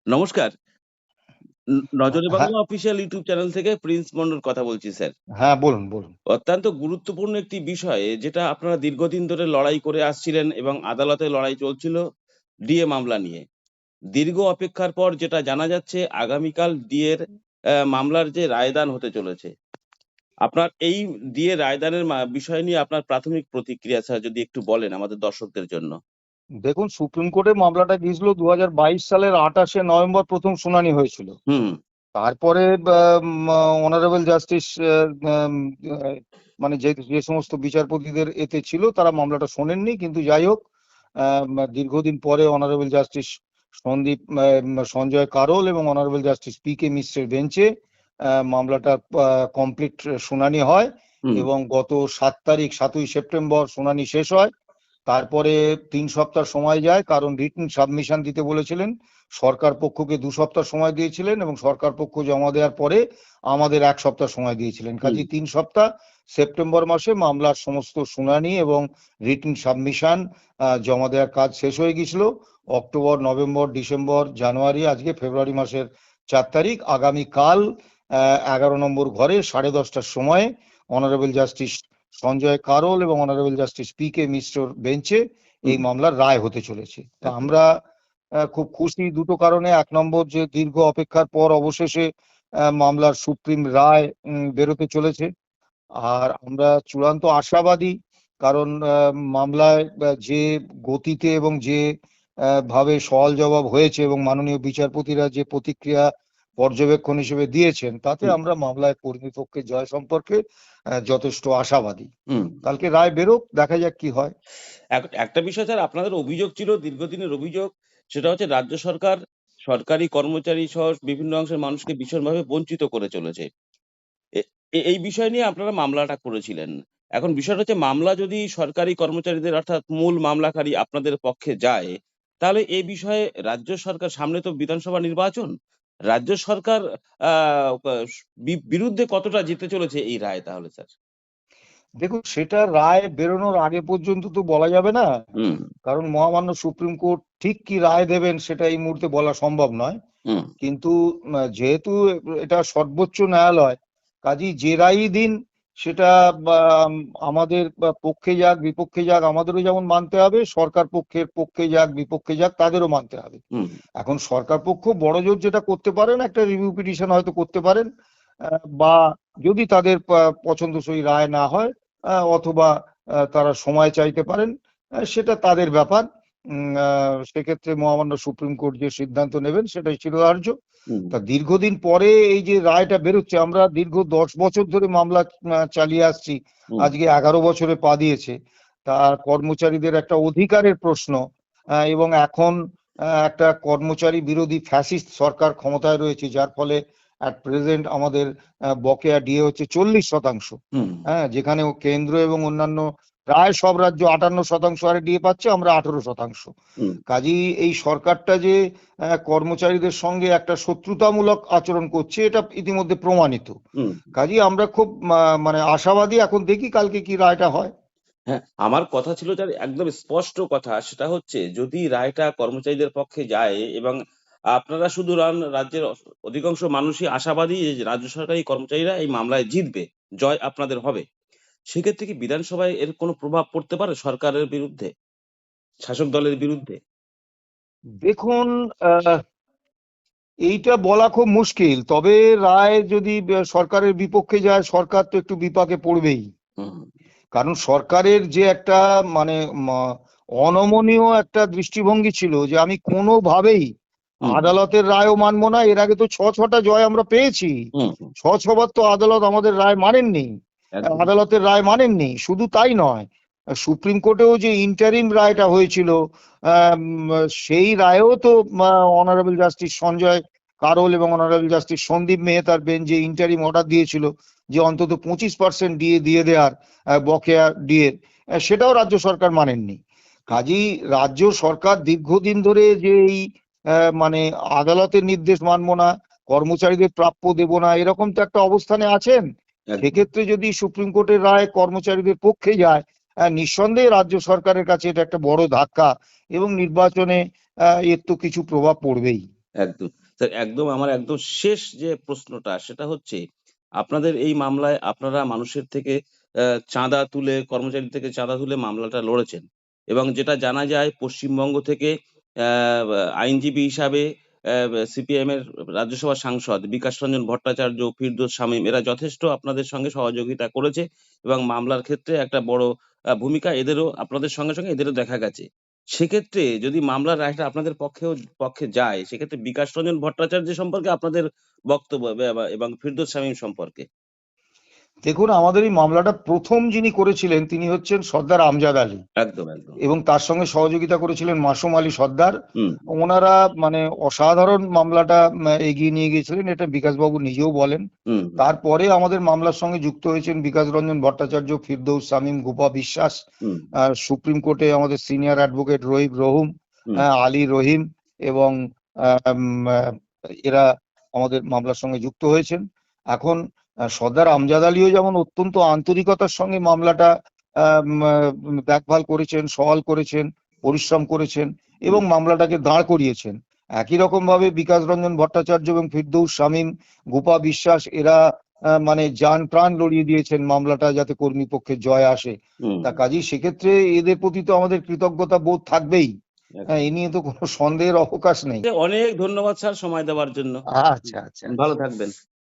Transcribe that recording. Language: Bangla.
নমস্কার। নজরে হ্যাঁ, বাংলা অফিসিয়াল ইউটিউব চ্যানেল থেকে প্রিন্স মন্ডল কথা বলছি স্যার। হ্যাঁ, বলুন, বলুন। অত্যন্ত গুরুত্বপূর্ণ একটি বিষয়ে যেটা আপনারা দীর্ঘদিন ধরে লড়াই করে আসছিলেন এবং আদালতে লড়াই চলছিল ডিএ মামলা নিয়ে। দীর্ঘ অপেক্ষার পর যেটা জানা যাচ্ছে আগামীকাল ডিএর মামলার যে রায়দান হতে চলেছে। আপনার এই ডিএ রায়দানের বিষয় নিয়ে আপনার প্রাথমিক প্রতিক্রিয়া স্যার যদি একটু বলেন আমাদের দর্শকদের জন্য। দেখুন, সুপ্রিম কোর্টে মামলাটা গিয়েছিল 2022 সালের 28শে নভেম্বর প্রথম শুনানি হয়েছিল। হুম, তারপরে অনারেবল জাস্টিস মানে যে যে সমস্ত বিচারপতিদের এতে ছিল তারা মামলাটা শোনেননি, কিন্তু যাই হোক, দীর্ঘদিন পরে অনারেবল জাস্টিস সঞ্জয় কারোল এবং অনারেবল জাস্টিস পি.কে. মিশ্রের বেঞ্চে মামলাটা কমপ্লিট শুনানি হয় হুম, এবং গত 7ই সেপ্টেম্বর শুনানি শেষ হয়। তারপরে 3 সপ্তাহ সময় যায়, কারণ রিটেন সাবমিশন দিতে বলেছিলেন। সরকার পক্ষকে 2 সপ্তাহ সময় দিয়েছিলেন এবং সরকার পক্ষ জমা দেওয়ার পরে আমাদের 1 সপ্তাহ সময় দিয়েছিলেন। হুম, কাজেই 3 সপ্তাহ সেপ্টেম্বর মাসে মামলার সমস্ত শুনানি এবং রিটেন সাবমিশন জমা দেওয়ার কাজ শেষ হয়ে গিয়েছিল। অক্টোবর, নভেম্বর, ডিসেম্বর, জানুয়ারি, আজকে ফেব্রুয়ারি মাসের 4 তারিখ, আগামীকাল 11 নম্বর ঘরে 10:30টার সময়ে অনারেবল জাস্টিস সঞ্জয় কারোল এবং অনারেবল জাস্টিস পি.কে. মিশ্রর বেঞ্চে এই হুম, মামলার রায় হতে চলেছে। তা একদম। আমরা খুব খুশি দুটো কারণে। 1 নম্বর, যে দীর্ঘ অপেক্ষার পর অবশেষে মামলার সুপ্রিম রায় বেরোতে চলেছে। আর আমরা চূড়ান্ত আশাবাদী, কারণ মামলায় যে গতিতে এবং যে ভাবে সওয়াল জবাব হয়েছে এবং মাননীয় বিচারপতিরা যে প্রতিক্রিয়া পর্যবেক্ষণ হিসেবে দিয়েছেন, তাতে হুম, আমরা মামলায় কর্তৃপক্ষের জয় সম্পর্কে যথেষ্ট আশাবাদী। হুম। কালকে রায় বেরোক, দেখা যাক কি হয়। একটা বিষয় স্যার আপনাদের অভিযোগ ছিল দীর্ঘদিনের অভিযোগ সেটা হচ্ছে রাজ্য সরকার সরকারি কর্মচারী সহ বিভিন্ন অংশের মানুষকে ভীষণভাবে বঞ্চিত করে চলেছে। এই বিষয় নিয়ে আপনারা মামলাটা করেছিলেন। এখন বিষয়টা হচ্ছে মামলা যদি সরকারি কর্মচারীদের অর্থাৎ মূল মামলাকারী আপনাদের পক্ষে যায়, তাহলে এই বিষয়ে রাজ্য সরকার সামনে তো বিধানসভা নির্বাচন। রাজ্য সরকার আ আ বিরুদ্ধে কতটা যেতে চলেছে এই রায় তাহলে স্যার? দেখুন, সেটা রায় বেরোনোর আগে পর্যন্ত তো বলা যাবে না, হুম, কারণ মহামান্য সুপ্রিম কোর্ট ঠিক কি রায় দেবেন সেটা এই মুহূর্তে বলা সম্ভব নয়। হুম, কিন্তু যেহেতু এটা সর্বোচ্চ ন্যায়ালয়, কাজেই যে রায়ই দিন সেটা বা, আমাদের পক্ষে যাক বিপক্ষে যাক আমাদেরও যেমন মানতে হবে, সরকার পক্ষের পক্ষে যাক বিপক্ষে যাক তাদেরও মানতে হবে। হুম, এখন সরকার পক্ষ বড় জোর যেটা করতে পারেন, একটা রিভিউ পিটিশন হয়তো করতে পারেন, বা যদি তাদের পছন্দসই রায় না হয়, অথবা তারা সময় চাইতে পারেন, সেটা তাদের ব্যাপার। সেক্ষেত্রে মহামান্য সুপ্রিম কোর্ট যে সিদ্ধান্ত নেবেন সেটাই শিরোধার্য। হুম, তা দীর্ঘদিন পরে এই যে রায়টা বেরোচ্ছে, আমরা দীর্ঘ 10 বছর ধরে মামলা চালিয়ে আসছি, হুম, আজকে 11 বছরে পা দিয়েছে। তা কর্মচারীদের একটা অধিকারের প্রশ্ন, এবং এখন একটা কর্মচারী বিরোধী ফ্যাসিস্ট সরকার ক্ষমতায় রয়েছে, যার ফলে অ্যাট প্রেজেন্ট আমাদের বকেয়া ডিএ হচ্ছে 40%। হুম, হ্যাঁ, যেখানে কেন্দ্র এবং অন্যান্য প্রায় সব রাজ্য 58% হারে ডিএ পাচ্ছে, আমরা 18%। হুম, কাজেই এই সরকারটা যে কর্মচারীদের সঙ্গে একটা শত্রুতামূলক আচরণ করছে, এটা ইতিমধ্যে প্রমাণিত। হুম। কাজেই আমরা খুব মানে আশাবাদী। এখন দেখি কালকে কি রায়টা হয়। হ্যাঁ, আমার কথা ছিল যার একদম স্পষ্ট কথা সেটা হচ্ছে যদি রায়টা কর্মচারীদের পক্ষে যায় এবং আপনারা শুধু রাজ্যের অধিকাংশ মানুষই আশাবাদী যে রাজ্য সরকারি কর্মচারীরা এই মামলায় জিতবে, জয় আপনাদের হবে। সেক্ষেত্রে কি বিধানসভায় এর কোনো প্রভাব পড়তে পারে সরকারের বিরুদ্ধে, শাসক দলের বিরুদ্ধে? দেখুন, এইটা বলা খুব মুশকিল, তবে রায় যদি সরকারের বিপক্ষে যায়, সরকার তো একটু বিপাকে পড়বেই। হুম, কারণ সরকারের যে একটা মানে মা- অনমনীয় একটা দৃষ্টিভঙ্গি ছিল, যে আমি কোনোভাবেই হুম, আদালতের রায়ও মানবো না। এর আগে তো 6টা জয় আমরা পেয়েছি। হুম, হুম, 6বার তো আদালত আমাদের রায় মানেননি, একদম। আদালতের রায় মানেননি। শুধু তাই নয়, সুপ্রিম কোর্টেও যে ইন্টারিম রায়টা হয়েছিল, আম, সেই রায়েও তো অনারেবল জাস্টিস সঞ্জয় কারোল এবং অনারেবল জাস্টিস সন্দীপ মেহতার বেঞ্চ যে ইন্টারিম অর্ডার দিয়েছিল, যে অন্তত 25% ডিএ দিয়ে দেওয়ার, বকেয়া ডিএর, সেটাও রাজ্য সরকার মানেননি। কাজেই রাজ্য সরকার দীর্ঘদিন ধরে যে এই মানে আদালতের নির্দেশ মানবো না, কর্মচারীদের প্রাপ্য দেব না, এরকম তো একটা অবস্থানে আছেন। একদম। সেক্ষেত্রে যদি সুপ্রিম কোর্টের রায় কর্মচারীদের পক্ষে যায়, নিঃসন্দেহে রাজ্য সরকারের কাছে এটা একটা বড় ধাক্কা, এবং নির্বাচনে এর তো কিছু প্রভাব পড়বেই। একদম। স্যার একদম আমার একদম শেষ যে প্রশ্নটা সেটা হচ্ছে, আপনাদের এই মামলায় আপনারা মানুষের থেকে চাঁদা তুলে কর্মচারী থেকে চাঁদা তুলে মামলাটা লড়েছেন। এবং যেটা জানা যায় পশ্চিমবঙ্গ থেকে অ্যা বা আইনজীবী হিসাবে সিপিআইএম এর রাজ্যসভার সাংসদ বিকাশ রঞ্জন ভট্টাচার্য, ফিরদৌস শামীম এরা যথেষ্ট আপনাদের সঙ্গে সহযোগিতা করেছে এবং মামলার ক্ষেত্রে একটা বড় ভূমিকা এদেরও আপনাদের সঙ্গে এদেরও দেখা গেছে। সেক্ষেত্রে যদি মামলার রায়টা আপনাদের পক্ষে যায়, সেক্ষেত্রে বিকাশ রঞ্জন ভট্টাচার্য সম্পর্কে আপনাদের বক্তব্য এবং ফিরদৌস শামীম সম্পর্কে? দেখুন, আমাদের এই মামলাটা প্রথম যিনি করেছিলেন তিনি হচ্ছেন সর্দার আমজাদ আলী, একদম। এবং তার সঙ্গে সহযোগিতা করেছিলেন মাসুম আলী সর্দার। হুম, ওনারা মানে অসাধারণ মামলাটা এগিয়ে নিয়ে গিয়েছিলেন, এটা বিকাশবাবু নিজেও বলেন। হুম, তারপরে আমাদের মামলার সঙ্গে যুক্ত হয়েছেন বিকাশ রঞ্জন ভট্টাচার্য, ফিরদৌস শামীম, গোপা বিশ্বাস, হুম, সুপ্রিম কোর্টে আমাদের সিনিয়র অ্যাডভোকেট রহিম রহুম, হুম, আলী রহিম, এবং আম, আহ, এরা আমাদের মামলার সঙ্গে যুক্ত হয়েছেন। এখন সর্দার আমজাদ আলীও যেমন অত্যন্ত আন্তরিকতার সঙ্গে মামলাটা দেখভাল করেছেন, সওয়াল করেছেন, পরিশ্রম করেছেন হুম, এবং মামলাটাকে দাঁড় করিয়েছেন। একই রকম ভাবে বিকাশ রঞ্জন ভট্টাচার্য এবং ফিরদৌস শামীম, গোপা বিশ্বাস এরা মানে জান প্রাণ লড়িয়ে দিয়েছেন মামলাটা যাতে কর্মীপক্ষের জয় আসে। হুম, তা কাজেই সেক্ষেত্রে এদের প্রতি তো আমাদের কৃতজ্ঞতা বোধ থাকবেই। হ্যাঁ, একদম। এ নিয়ে তো কোনো সন্দেহের অবকাশ নেই। অনেক ধন্যবাদ স্যার সময় দেওয়ার জন্য। আচ্ছা, আচ্ছা, ভালো আচ্ছা। থাকবেন।